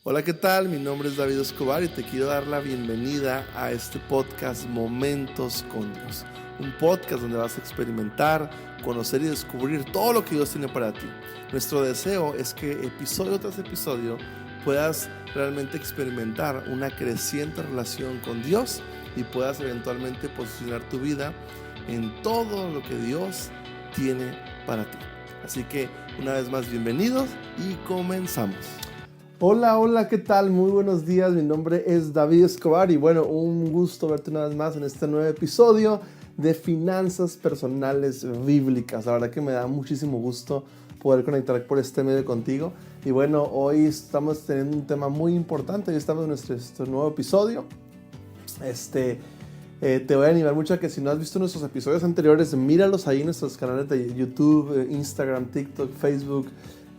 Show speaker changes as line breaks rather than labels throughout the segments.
Hola, ¿qué tal? Mi nombre es David Escobar y te quiero dar la bienvenida a este podcast Momentos con Dios. Un podcast donde vas a experimentar, conocer y descubrir todo lo que Dios tiene para ti. Nuestro deseo es que episodio tras episodio puedas realmente experimentar una creciente relación con Dios y puedas eventualmente posicionar tu vida en todo lo que Dios tiene para ti. Así que una vez más, bienvenidos y comenzamos. Hola, ¿qué tal? Muy buenos días, mi nombre es David Escobar y bueno, un gusto verte una vez más en este nuevo episodio de Finanzas Personales Bíblicas. La verdad que me da muchísimo gusto poder conectar por este medio contigo. Y bueno, hoy estamos teniendo un tema muy importante, hoy estamos en nuestro nuevo episodio. Te voy a animar mucho a que si no has visto nuestros episodios anteriores, míralos ahí en nuestros canales de YouTube, Instagram, TikTok, Facebook,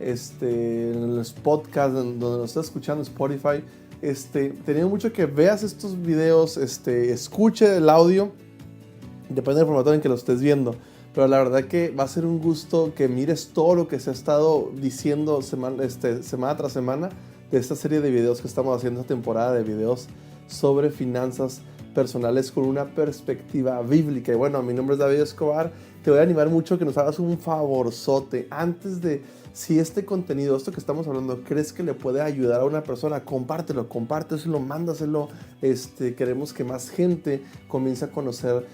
en los podcasts donde nos estás escuchando, Spotify. Tenía mucho que veas estos videos, escuche el audio, depende del formato en que lo estés viendo. Pero la verdad que va a ser un gusto que mires todo lo que se ha estado diciendo semana tras semana de esta serie de videos que estamos haciendo, esta temporada de videos sobre finanzas personales con una perspectiva bíblica. Y bueno, mi nombre es David Escobar. Te voy a animar mucho que nos hagas un favorzote. Antes de, si este contenido, esto que estamos hablando, crees que le puede ayudar a una persona, compártelo, mándaselo. Queremos que más gente comience a conocer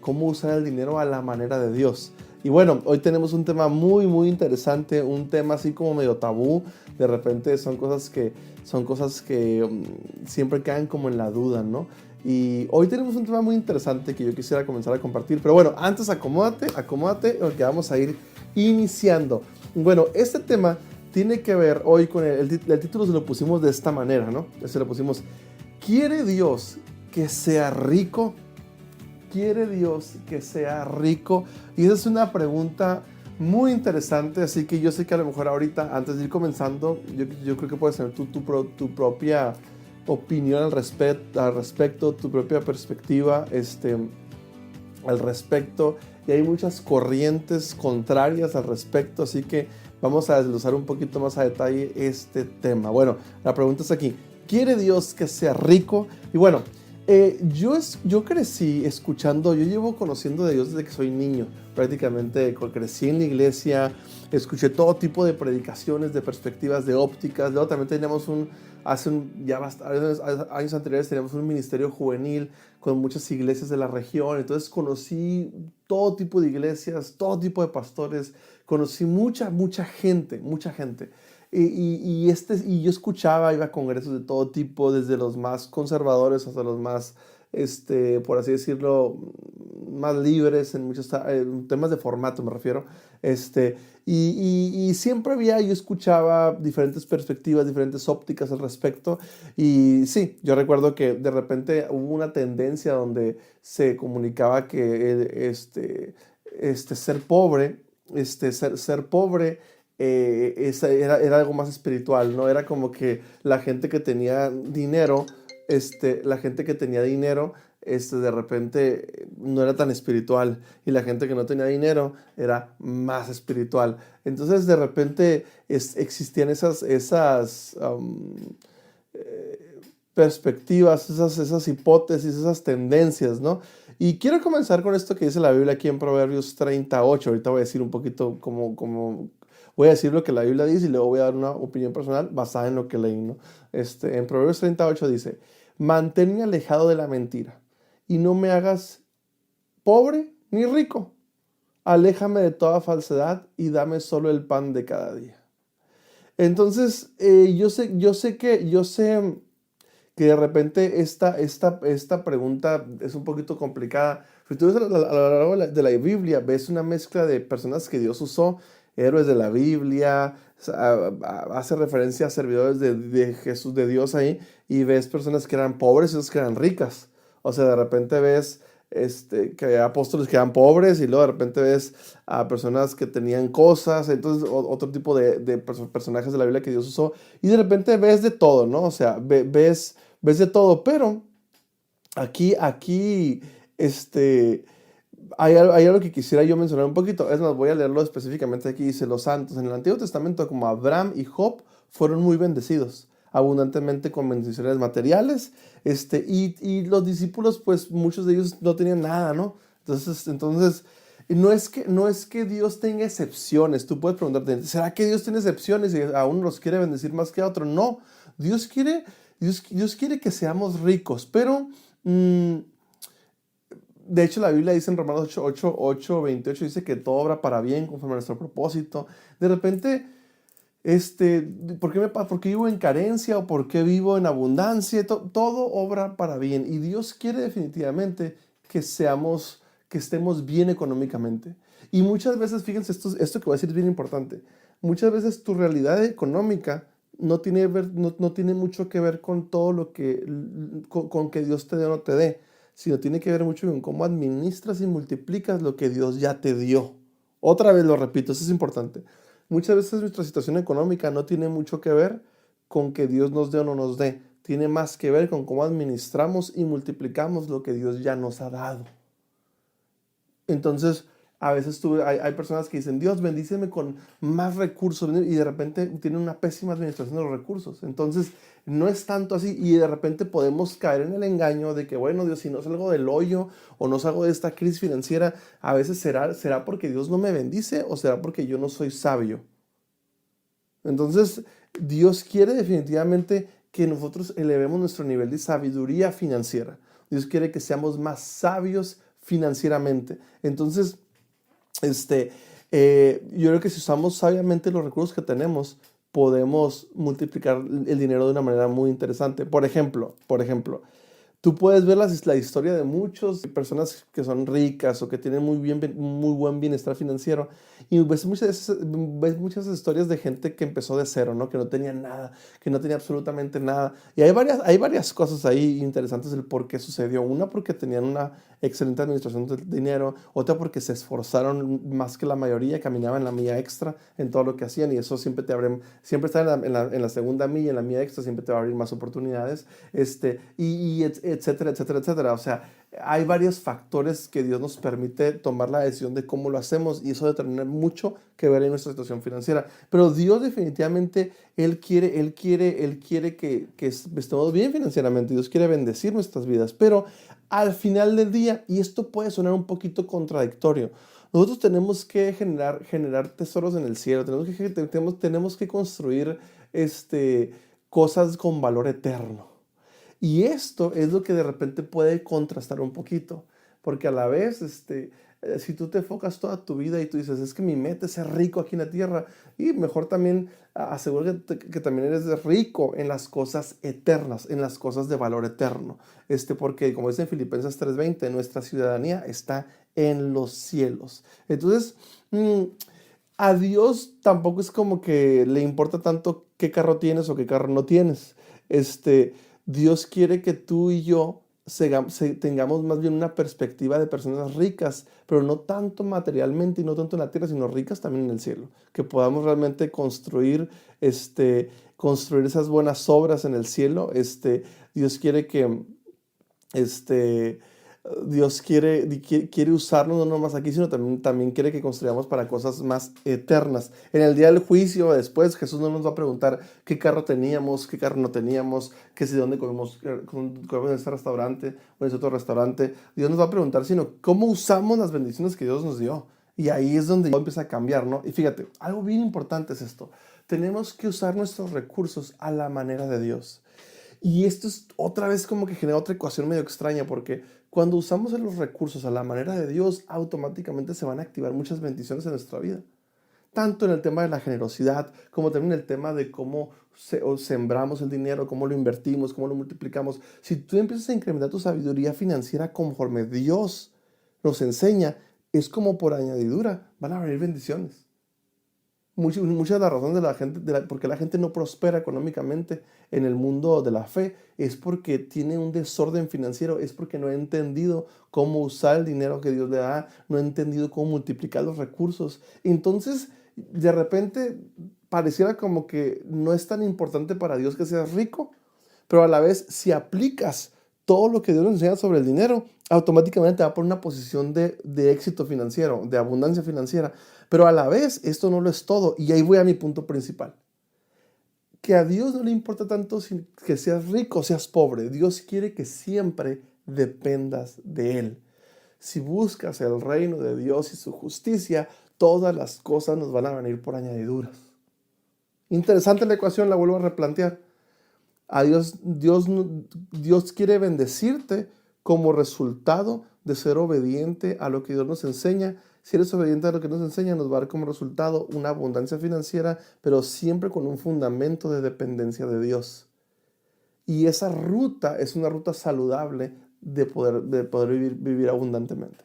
cómo usar el dinero a la manera de Dios. Y bueno, hoy tenemos un tema muy interesante, un tema así como medio tabú. De repente son cosas que siempre quedan como en la duda, ¿no? Y hoy tenemos un tema muy interesante que yo quisiera comenzar a compartir. Pero bueno, antes acomódate, porque vamos a ir iniciando. Bueno, este tema tiene que ver hoy con el título, se lo pusimos de esta manera, ¿no? Se lo pusimos: ¿quiere Dios que sea rico? ¿Quiere Dios que sea rico? Y esa es una pregunta muy interesante, así que yo sé que a lo mejor ahorita, antes de ir comenzando, yo creo que puedes tener tu propia opinión al respecto, tu propia perspectiva al respecto, y hay muchas corrientes contrarias al respecto, así que vamos a desglosar un poquito más a detalle este tema. Bueno, la pregunta es aquí: ¿quiere Dios que sea rico? Y bueno, yo crecí escuchando, yo llevo conociendo de Dios desde que soy niño, prácticamente crecí en la iglesia, escuché todo tipo de predicaciones, de perspectivas, de ópticas. Luego también teníamos años anteriores teníamos un ministerio juvenil con muchas iglesias de la región, entonces conocí todo tipo de iglesias, todo tipo de pastores, conocí mucha gente. Y yo escuchaba, iba a congresos de todo tipo, desde los más conservadores hasta los más, por así decirlo, más libres en muchos temas de formato, me refiero. Y siempre yo escuchaba diferentes perspectivas, diferentes ópticas al respecto. Y sí, yo recuerdo que de repente hubo una tendencia donde se comunicaba que ser pobre, ser pobre, era algo más espiritual, ¿no? Era como que la gente que tenía dinero, de repente no era tan espiritual, y la gente que no tenía dinero era más espiritual. Entonces de repente existían esas perspectivas, esas hipótesis, esas tendencias, ¿no? Y quiero comenzar con esto que dice la Biblia aquí en Proverbios 38. Ahorita voy a decir un poquito voy a decir lo que la Biblia dice y luego voy a dar una opinión personal basada en lo que leí, ¿no? En Proverbios 38 dice: manténme alejado de la mentira y no me hagas pobre ni rico. Aléjame de toda falsedad y dame solo el pan de cada día. Entonces, yo sé que de repente esta pregunta es un poquito complicada. Si tú ves a lo largo de la Biblia, ves una mezcla de personas que Dios usó, héroes de la Biblia, hace referencia a servidores de Jesús, de Dios ahí, y ves personas que eran pobres y otras que eran ricas. O sea, de repente ves que había apóstoles que eran pobres, y luego de repente ves a personas que tenían cosas. Entonces otro tipo de personajes de la Biblia que Dios usó, y de repente ves de todo, ¿no? O sea, ves de todo. Pero aquí hay algo que quisiera yo mencionar un poquito. Es más, voy a leerlo específicamente. Aquí dice: los santos en el Antiguo Testamento, como Abraham y Job, fueron muy bendecidos. abundantemente con bendiciones materiales, y los discípulos, pues muchos de ellos no tenían nada, ¿no? Entonces, no es que Dios tenga excepciones. Tú puedes preguntarte, ¿será que Dios tiene excepciones y a uno los quiere bendecir más que a otro? No, Dios quiere, Dios quiere que seamos ricos, pero mm, de hecho la Biblia dice en Romanos 8:28, dice que todo obra para bien conforme a nuestro propósito. De repente, ¿por qué vivo en carencia o por qué vivo en abundancia? Todo obra para bien y Dios quiere definitivamente que estemos bien económicamente. Y muchas veces, fíjense, esto que voy a decir es bien importante. Muchas veces tu realidad económica no tiene mucho que ver con todo con que Dios te dé o no te dé, sino tiene que ver mucho con cómo administras y multiplicas lo que Dios ya te dio. Otra vez lo repito, eso es importante. Muchas veces nuestra situación económica no tiene mucho que ver con que Dios nos dé o no nos dé. Tiene más que ver con cómo administramos y multiplicamos lo que Dios ya nos ha dado. Entonces, a veces hay personas que dicen, Dios, bendíceme con más recursos, y de repente tienen una pésima administración de los recursos. Entonces, no es tanto así, y de repente podemos caer en el engaño de que, bueno, Dios, si no salgo del hoyo o no salgo de esta crisis financiera, a veces será porque Dios no me bendice o será porque yo no soy sabio. Entonces, Dios quiere definitivamente que nosotros elevemos nuestro nivel de sabiduría financiera. Dios quiere que seamos más sabios financieramente. Entonces, yo creo que si usamos sabiamente los recursos que tenemos, podemos multiplicar el dinero de una manera muy interesante. Por ejemplo, tú puedes ver la historia de muchas personas que son ricas o que tienen muy buen bienestar financiero, y ves muchas historias de gente que empezó de cero, ¿no? Que no tenía nada, que no tenía absolutamente nada. Y hay varias cosas ahí interesantes del por qué sucedió. Una, porque tenían una excelente administración del dinero. Otra, porque se esforzaron más que la mayoría, caminaban la milla extra en todo lo que hacían, y eso siempre estar en la segunda milla, en la milla extra, siempre te va a abrir más oportunidades. Etcétera, etcétera, etcétera. O sea, hay varios factores que Dios nos permite tomar la decisión de cómo lo hacemos, y eso determina mucho que ver en nuestra situación financiera. Pero Dios definitivamente, Él quiere que estemos bien financieramente. Dios quiere bendecir nuestras vidas, pero al final del día, y esto puede sonar un poquito contradictorio, nosotros tenemos que generar tesoros en el cielo, tenemos que construir cosas con valor eterno. Y esto es lo que de repente puede contrastar un poquito, porque a la vez, si tú te enfocas toda tu vida y tú dices, es que mi meta es ser rico aquí en la tierra, y mejor también asegúrate que también eres rico en las cosas eternas, en las cosas de valor eterno, porque como dice en Filipenses 3:20, nuestra ciudadanía está en los cielos. Entonces, a Dios tampoco es como que le importa tanto qué carro tienes o qué carro no tienes. Dios quiere que tú y yo tengamos más bien una perspectiva de personas ricas, pero no tanto materialmente y no tanto en la tierra, sino ricas también en el cielo. Que podamos realmente construir esas buenas obras en el cielo. Dios quiere que, este, quiere usarnos no nomás aquí, sino también quiere que construyamos para cosas más eternas. En el día del juicio, después, Jesús no nos va a preguntar qué carro teníamos, qué carro no teníamos, que si dónde comemos en este restaurante o en ese otro restaurante. Dios nos va a preguntar, sino cómo usamos las bendiciones que Dios nos dio. Y ahí es donde empieza a cambiar, ¿no? Y fíjate, algo bien importante es esto. Tenemos que usar nuestros recursos a la manera de Dios. Y esto es otra vez como que genera otra ecuación medio extraña, porque cuando usamos los recursos a la manera de Dios, automáticamente se van a activar muchas bendiciones en nuestra vida. Tanto en el tema de la generosidad, como también en el tema de cómo sembramos el dinero, cómo lo invertimos, cómo lo multiplicamos. Si tú empiezas a incrementar tu sabiduría financiera conforme Dios nos enseña, es como por añadidura, van a venir bendiciones. Muchas de las razones de la gente, por qué la gente no prospera económicamente en el mundo de la fe, es porque tiene un desorden financiero, es porque no ha entendido cómo usar el dinero que Dios le da, no ha entendido cómo multiplicar los recursos. Entonces, de repente, pareciera como que no es tan importante para Dios que seas rico, pero a la vez, si aplicas todo lo que Dios nos enseña sobre el dinero, automáticamente te va a poner una posición de éxito financiero, de abundancia financiera. Pero a la vez, esto no lo es todo. Y ahí voy a mi punto principal. que a Dios no le importa tanto que seas rico o seas pobre. Dios quiere que siempre dependas de Él. Si buscas el reino de Dios y su justicia, todas las cosas nos van a venir por añadiduras. Interesante la ecuación, la vuelvo a replantear. Dios quiere bendecirte como resultado de ser obediente a lo que Dios nos enseña. Si eres obediente a lo que nos enseña, nos va a dar como resultado una abundancia financiera, pero siempre con un fundamento de dependencia de Dios. Y esa ruta es una ruta saludable de poder vivir abundantemente.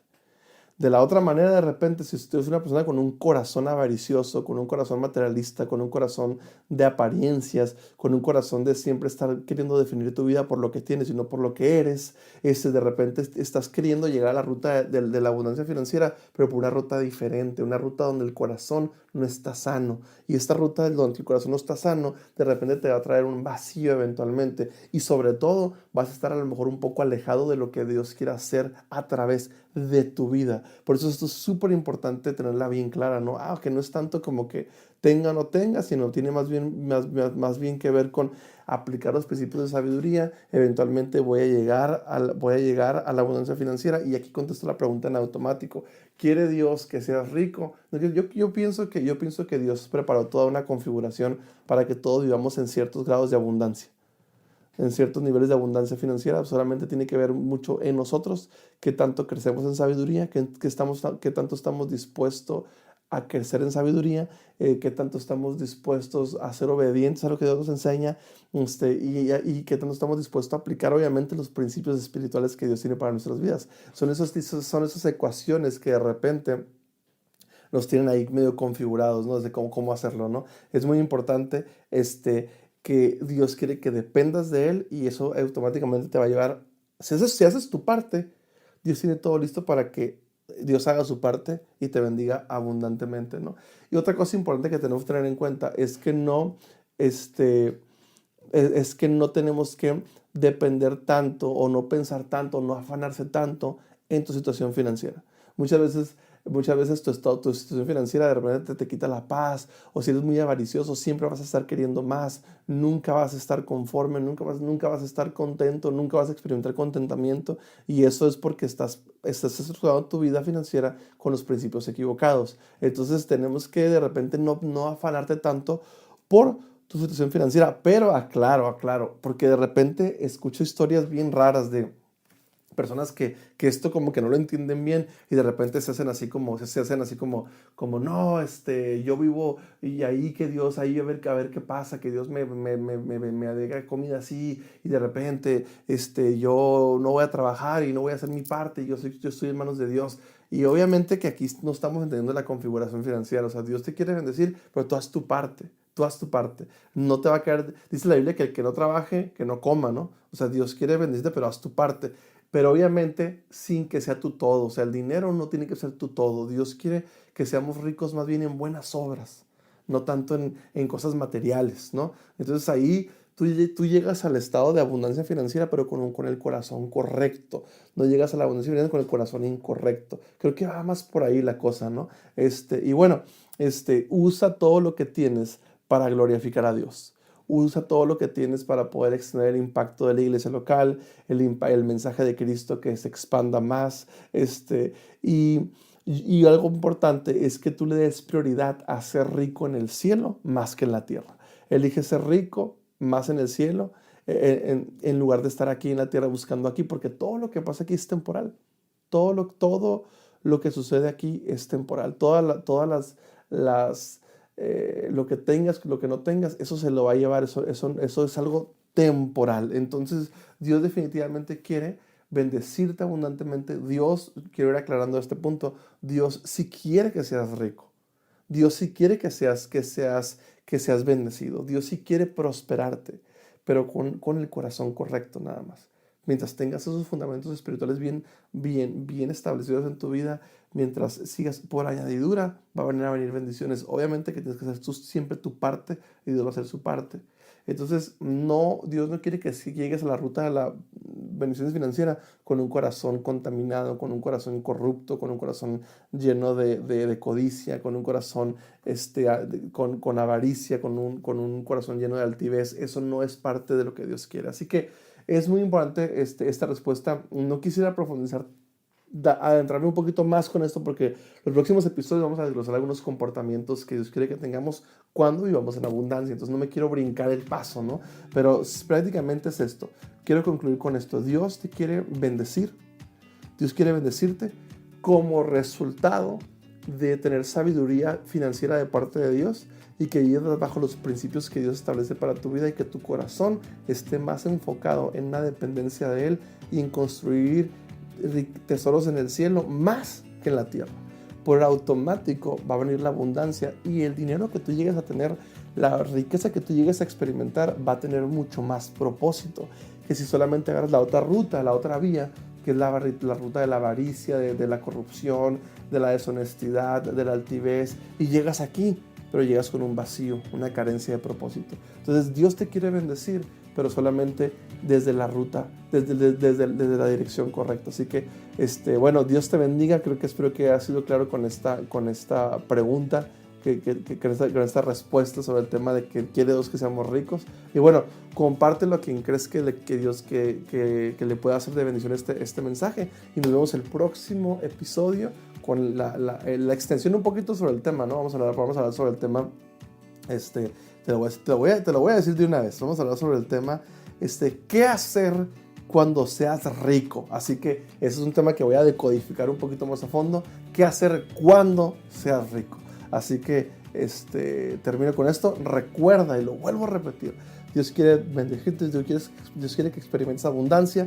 De la otra manera, de repente, si usted es una persona con un corazón avaricioso, con un corazón materialista, con un corazón de apariencias, con un corazón de siempre estar queriendo definir tu vida por lo que tienes y no por lo que eres, de repente estás queriendo llegar a la ruta de la abundancia financiera, pero por una ruta diferente, una ruta donde el corazón no está sano. Y esta ruta donde el corazón no está sano, de repente te va a traer un vacío eventualmente. Y sobre todo, vas a estar a lo mejor un poco alejado de lo que Dios quiere hacer a través de tu vida. Por eso esto es súper importante tenerla bien clara, ¿no? Que no es tanto como que tenga o no tenga, sino tiene más bien que ver con aplicar los principios de sabiduría. Eventualmente voy a llegar a la abundancia financiera. Y aquí contesto la pregunta en automático. ¿Quiere Dios que seas rico? Yo pienso que Dios preparó toda una configuración para que todos vivamos en ciertos grados de abundancia, en ciertos niveles de abundancia financiera. Solamente tiene que ver mucho en nosotros, qué tanto crecemos en sabiduría, qué tanto estamos dispuestos a crecer en sabiduría, qué tanto estamos dispuestos a ser obedientes a lo que Dios nos enseña, y qué tanto estamos dispuestos a aplicar obviamente los principios espirituales que Dios tiene para nuestras vidas. Son esas ecuaciones que de repente nos tienen ahí medio configurados, ¿no? De cómo hacerlo, ¿no? Es muy importante que Dios quiere que dependas de Él, y eso automáticamente te va a llevar, si haces tu parte, Dios tiene todo listo para que Dios haga su parte y te bendiga abundantemente, ¿no? Y otra cosa importante que tenemos que tener en cuenta es que no tenemos que depender tanto o no pensar tanto, no afanarse tanto en tu situación financiera. Muchas veces tu situación financiera de repente te quita la paz, o si eres muy avaricioso, siempre vas a estar queriendo más, nunca vas a estar conforme, nunca vas a estar contento, nunca vas a experimentar contentamiento, y eso es porque estás estructurando tu vida financiera con los principios equivocados. Entonces tenemos que de repente no afanarte tanto por tu situación financiera, pero aclaro, porque de repente escucho historias bien raras de personas que esto como que no lo entienden bien, y de repente se hacen así como no, yo vivo y ahí que Dios, ahí a ver qué pasa, que Dios me haga comida así, y de repente yo no voy a trabajar y no voy a hacer mi parte, y yo estoy en manos de Dios. Y obviamente que aquí no estamos entendiendo la configuración financiera. O sea, Dios te quiere bendecir, pero tú haz tu parte. Tú haz tu parte. No te va a caer. Dice la Biblia que el que no trabaje, que no coma, ¿no? O sea, Dios quiere bendecirte, pero haz tu parte. Pero obviamente sin que sea tu todo. O sea, el dinero no tiene que ser tu todo. Dios quiere que seamos ricos más bien en buenas obras, no tanto en cosas materiales, ¿no? Entonces ahí tú llegas al estado de abundancia financiera, pero con el corazón correcto. No llegas a la abundancia financiera con el corazón incorrecto. Creo que va más por ahí la cosa, ¿no? Y bueno, usa todo lo que tienes para glorificar a Dios. Usa todo lo que tienes para poder extender el impacto de la iglesia local, el mensaje de Cristo que se expanda más. Y, y algo importante es que tú le des prioridad a ser rico en el cielo más que en la tierra. Elige ser rico más en el cielo, en lugar de estar aquí en la tierra buscando aquí, porque todo lo que pasa aquí es temporal. Todo lo que sucede aquí es temporal. Lo que tengas, lo que no tengas, eso se lo va a llevar, eso es algo temporal. Entonces, Dios definitivamente quiere bendecirte abundantemente. Dios, quiero ir aclarando este punto, Dios sí quiere que seas rico. Dios sí quiere que seas bendecido. Dios sí quiere prosperarte, pero con el corazón correcto nada más. Mientras tengas esos fundamentos espirituales bien establecidos en tu vida, mientras sigas por añadidura, van a venir bendiciones. Obviamente que tienes que hacer siempre tu parte, y Dios va a hacer su parte. Entonces, no, Dios no quiere que si llegues a la ruta bendiciones financieras con un corazón contaminado, con un corazón corrupto, con un corazón lleno de codicia, con un corazón con avaricia, con un corazón lleno de altivez. Eso no es parte de lo que Dios quiere. Así que es muy importante esta respuesta. No quisiera profundizar, adentrarme un poquito más con esto, porque los próximos episodios vamos a desglosar algunos comportamientos que Dios quiere que tengamos cuando vivamos en abundancia. Entonces no me quiero brincar el paso, ¿no? Pero prácticamente es esto. Quiero concluir con esto. Dios te quiere bendecir. Dios quiere bendecirte como resultado de tener sabiduría financiera de parte de Dios y que vivas bajo los principios que Dios establece para tu vida, y que tu corazón esté más enfocado en la dependencia de Él y en construir tesoros en el cielo más que en la tierra. Por automático va a venir la abundancia, y el dinero que tú llegues a tener, la riqueza que tú llegues a experimentar, va a tener mucho más propósito que si solamente agarras la otra ruta, la otra vía, que es la ruta de la avaricia, de la corrupción, de la deshonestidad, de la altivez, y llegas aquí, pero llegas con un vacío, una carencia de propósito. Entonces Dios te quiere bendecir, pero solamente desde la ruta, desde la dirección correcta. Así que, bueno, Dios te bendiga. Espero que haya sido claro con esta pregunta, con esta respuesta sobre el tema de que quiere Dios que seamos ricos. Y bueno, compártelo a quien crees que Dios que le pueda hacer de bendición este mensaje. Y nos vemos el próximo episodio con la extensión un poquito sobre el tema, ¿no? Vamos a hablar sobre el tema. Te lo voy a decir de una vez. Vamos a hablar sobre el tema, ¿qué hacer cuando seas rico? Así que ese es un tema que voy a decodificar un poquito más a fondo. ¿Qué hacer cuando seas rico? Así que termino con esto. Recuerda, y lo vuelvo a repetir, Dios quiere bendecirte, Dios quiere que experimentes abundancia,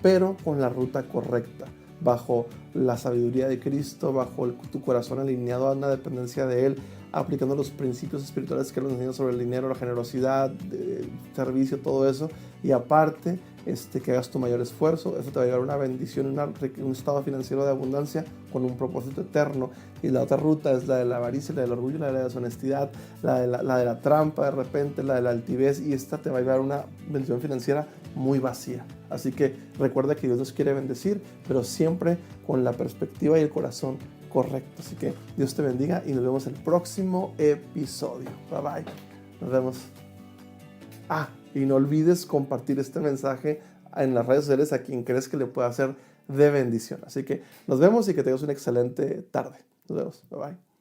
pero con la ruta correcta, bajo la sabiduría de Cristo, bajo tu corazón alineado a una dependencia de Él, aplicando los principios espirituales que Él nos enseña sobre el dinero, la generosidad, servicio, todo eso. Y aparte, que hagas tu mayor esfuerzo. Eso te va a llevar una bendición, un estado financiero de abundancia con un propósito eterno. Y la otra ruta es la de la avaricia, la del orgullo, la de la deshonestidad, la de la trampa de repente, la de la altivez. Y esta te va a llevar una bendición financiera muy vacía. Así que recuerda que Dios nos quiere bendecir, pero siempre con la perspectiva y el corazón correcto. Así que Dios te bendiga y nos vemos en el próximo episodio. Bye bye. Nos vemos. Y no olvides compartir este mensaje en las redes sociales a quien crees que le pueda ser de bendición. Así que nos vemos y que tengas una excelente tarde. Nos vemos. Bye bye.